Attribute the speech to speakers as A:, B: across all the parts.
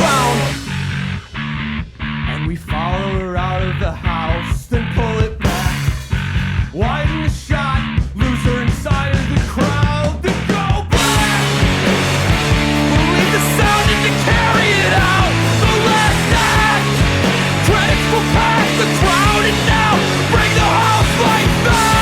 A: found. And we follow her out of the house, then pull it back. Widen the shot, lose her inside of the crowd, then go back. We'll leave the sound and to carry it out. The last act. Critics will pack the crowd and now bring the house lights back.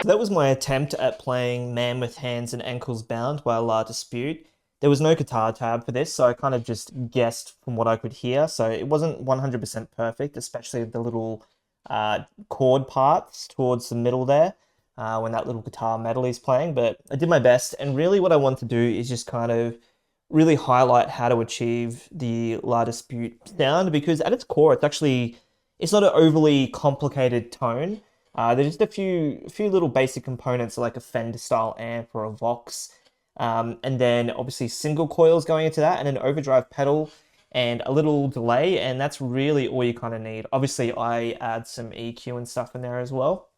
B: So that was my attempt at playing Man with Hands and Ankles Bound by La Dispute. There was no guitar tab for this, so I kind of just guessed from what I could hear. So it wasn't 100% perfect, especially the little chord parts towards the middle there when that little guitar medley is playing. But I did my best, and really what I want to do is just kind of really highlight how to achieve the La Dispute sound, because at its core, it's not an overly complicated tone. There's just a few little basic components like a Fender style amp or a Vox, and then obviously single coils going into that, and an overdrive pedal and a little delay, and that's really all you kind of need. Obviously I add some EQ and stuff in there as well.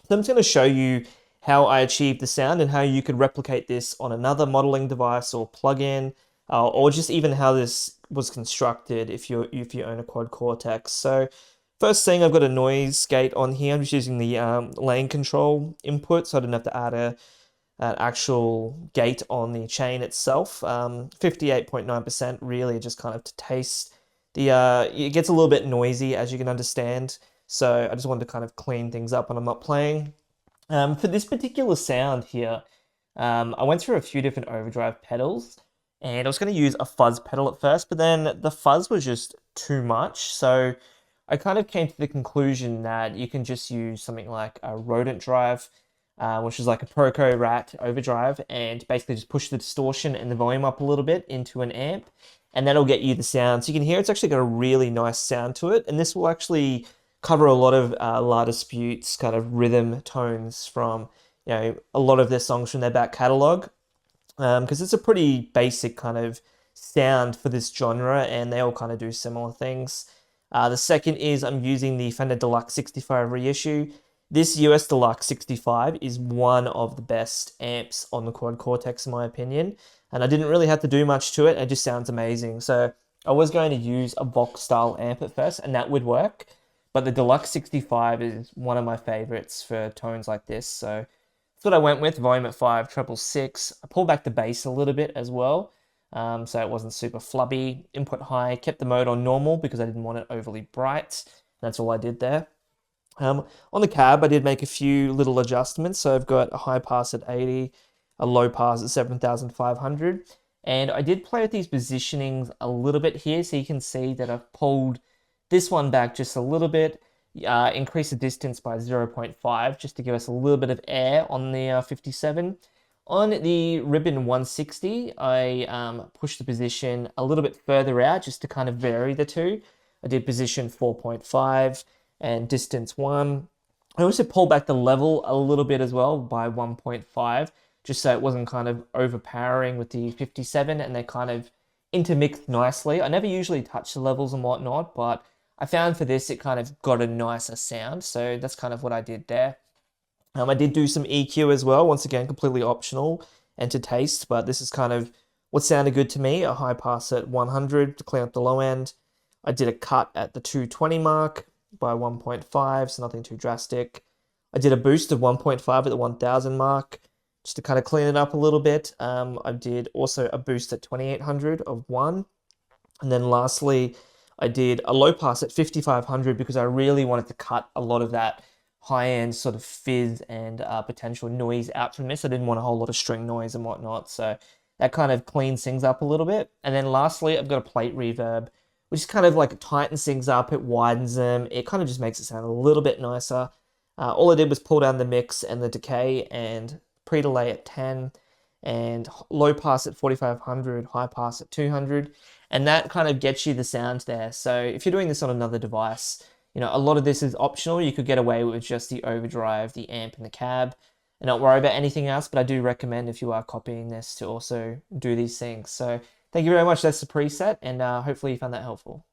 B: So I'm just going to show you how I achieved the sound and how you could replicate this on another modeling device or plugin, or just even how this was constructed if you own a Quad Cortex. So first thing, I've got a noise gate on here. I'm just using the lane control input, so I didn't have to add an actual gate on the chain itself. 58.9% really just kind of to taste. It gets a little bit noisy, as you can understand, so I just wanted to kind of clean things up when I'm not playing. For this particular sound here, I went through a few different overdrive pedals, and I was going to use a fuzz pedal at first, but then the fuzz was just too much, so I kind of came to the conclusion that you can just use something like a rodent drive, which is like a Proco Rat overdrive, and basically just push the distortion and the volume up a little bit into an amp, and that'll get you the sound. So you can hear it's actually got a really nice sound to it, and this will actually cover a lot of La Dispute's kind of rhythm tones from, a lot of their songs from their back catalogue, because it's a pretty basic kind of sound for this genre, and they all kind of do similar things. The second is I'm using the Fender Deluxe 65 reissue. This US Deluxe 65 is one of the best amps on the Quad Cortex in my opinion, and I didn't really have to do much to it. It just sounds amazing. So I was going to use a Vox style amp at first, and that would work, but the Deluxe 65 is one of my favorites for tones like this. So that's what I went with, volume at 5, treble 6. I pulled back the bass a little bit as well, so it wasn't super flubby. Input high, kept the mode on normal because I didn't want it overly bright. That's all I did there. On the cab, I did make a few little adjustments. So I've got a high pass at 80, a low pass at 7,500. And I did play with these positionings a little bit here. So you can see that I've pulled this one back just a little bit, increased the distance by 0.5 just to give us a little bit of air on the 57. On the Ribbon 160, I pushed the position a little bit further out just to kind of vary the two. I did position 4.5 and distance 1. I also pulled back the level a little bit as well by 1.5, just so it wasn't kind of overpowering with the 57, and they kind of intermixed nicely. I never usually touch the levels and whatnot, but I found for this it kind of got a nicer sound, so that's kind of what I did there. I did do some EQ as well, once again, completely optional and to taste, but this is kind of what sounded good to me. A high pass at 100 to clean up the low end. I did a cut at the 220 mark by 1.5, so nothing too drastic. I did a boost of 1.5 at the 1000 mark, just to kind of clean it up a little bit. I did also a boost at 2800 of 1. And then lastly, I did a low pass at 5500 because I really wanted to cut a lot of that high-end sort of fizz and potential noise out from this. I didn't want a whole lot of string noise and whatnot, so That kind of cleans things up a little bit. And then lastly, I've got a plate reverb, which is kind of like tightens things up, it widens them, it kind of just makes it sound a little bit nicer. All I did was pull down the mix and the decay and pre-delay at 10 and low pass at 4500, high pass at 200, and that kind of gets you the sound there. So if you're doing this on another device, you know, a lot of this is optional. You could get away with just the overdrive, the amp, and the cab, and not worry about anything else, but I do recommend if you are copying this to also do these things. So thank you very much. That's the preset, and hopefully you found that helpful.